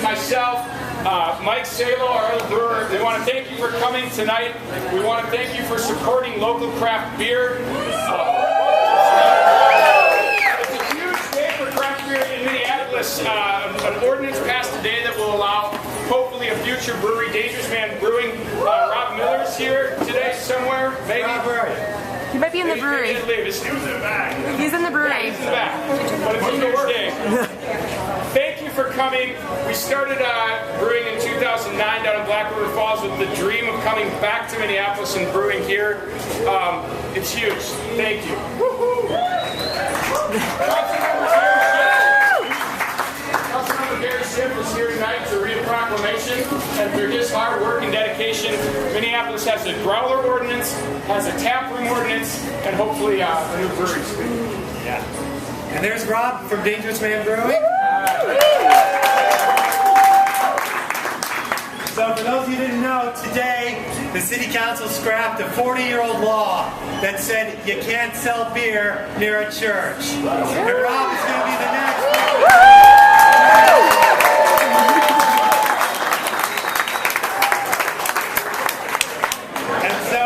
myself, Mike Salo, our other brewer, we want to thank you for coming tonight. We want to thank you for supporting local craft beer. It's a huge day for craft beer in Minneapolis. An ordinance passed today that will allow, hopefully, a future brewery, Dangerous Man Brewing. Rob Miller's here today somewhere, maybe. He might be in the brewery. He was in the back. He's in the brewery. Yeah, he's in the back. But it's a huge day. Thank you for coming. We started brewing in 2009 down in Black River Falls with the dream of coming back to Minneapolis and brewing here. It's huge. Thank you. Councilmember Gary Schiff is here tonight to read a proclamation, and through his hard work and dedication, Minneapolis has a growler ordinance, has a tap room ordinance, and hopefully a new brewery. Yeah. And there's Rob from Dangerous Man Brewing. So for those of you who didn't know, today the City Council scrapped a 40-year-old law that said you can't sell beer near a church. And Rob is going to be the next one. And so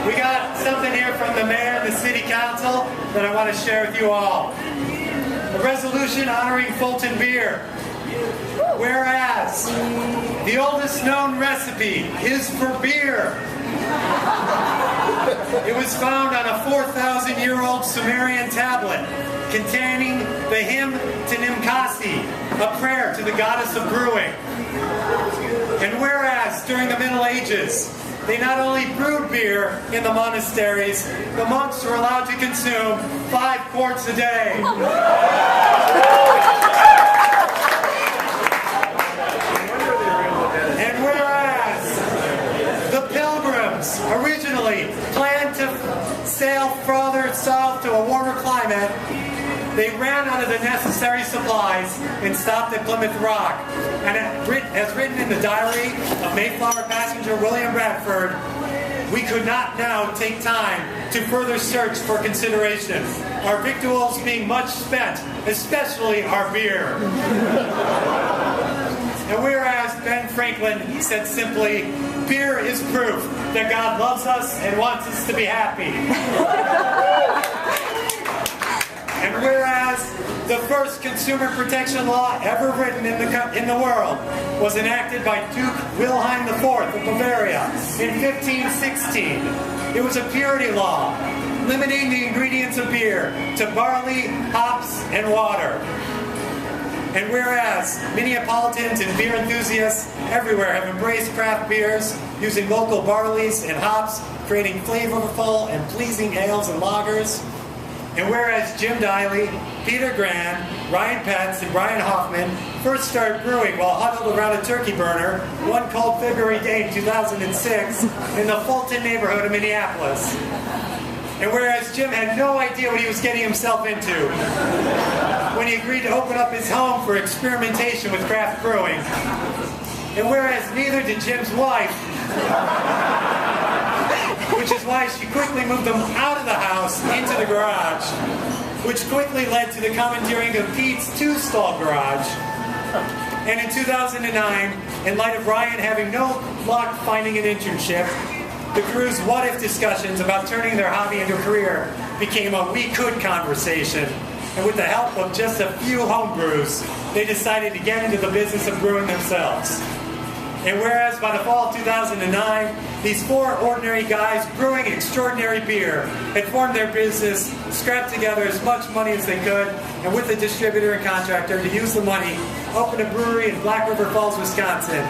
we got something here from the mayor and the City Council that I want to share with you all. A resolution honoring Fulton Beer. Whereas the oldest known recipe is for beer. It was found on a 4,000-year-old Sumerian tablet containing the hymn to Nimkasi, a prayer to the goddess of brewing. And whereas during the Middle Ages, they not only brewed beer in the monasteries, the monks were allowed to consume 5 quarts a day. And whereas the Pilgrims originally planned to sail further south to a warmer climate, they ran out of the necessary supplies and stopped at Plymouth Rock. And as written in the diary of Mayflower passenger William Bradford, we could not now take time to further search for consideration, our victuals being much spent, especially our beer. And whereas Ben Franklin said simply, beer is proof that God loves us and wants us to be happy. And whereas the first consumer protection law ever written in the world was enacted by Duke Wilhelm IV of Bavaria in 1516. It was a purity law, limiting the ingredients of beer to barley, hops, and water. And whereas Minneapolitans and beer enthusiasts everywhere have embraced craft beers using local barleys and hops, creating flavorful and pleasing ales and lagers. And whereas Jim Diley, Peter Grand, Ryan Petz, and Brian Hoffman first started brewing while huddled around a turkey burner one cold February day in 2006 in the Fulton neighborhood of Minneapolis. And whereas Jim had no idea what he was getting himself into when he agreed to open up his home for experimentation with craft brewing. And whereas neither did Jim's wife, which is why she quickly moved them out of the house into the garage, which quickly led to the commandeering of Pete's 2-stall garage. And in 2009, in light of Ryan having no luck finding an internship, the crew's what-if discussions about turning their hobby into a career became a we could conversation. And with the help of just a few home brews, they decided to get into the business of brewing themselves. And whereas by the fall of 2009, these 4 ordinary guys brewing extraordinary beer had formed their business, scrapped together as much money as they could, and with a distributor and contractor to use the money, opened a brewery in Black River Falls, Wisconsin.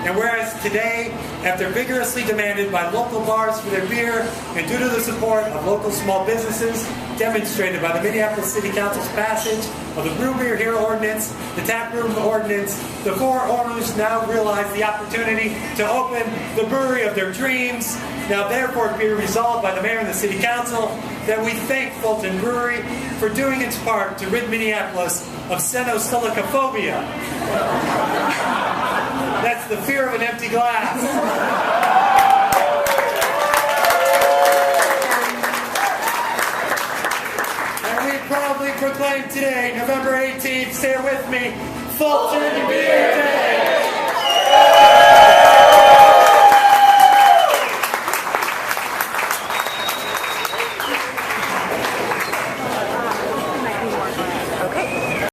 And whereas today, after vigorously demanded by local bars for their beer, and due to the support of local small businesses, demonstrated by the Minneapolis City Council's passage of the Brew Beer Hero Ordinance, the Tap Room Ordinance, the 4 owners now realize the opportunity to open the brewery of their dreams. Now therefore be resolved by the Mayor and the City Council that we thank Fulton Brewery for doing its part to rid Minneapolis of cenosilicophobia. That's the fear of an empty glass. And we proudly proclaim today, November 18th, say it with me, Fulton Beer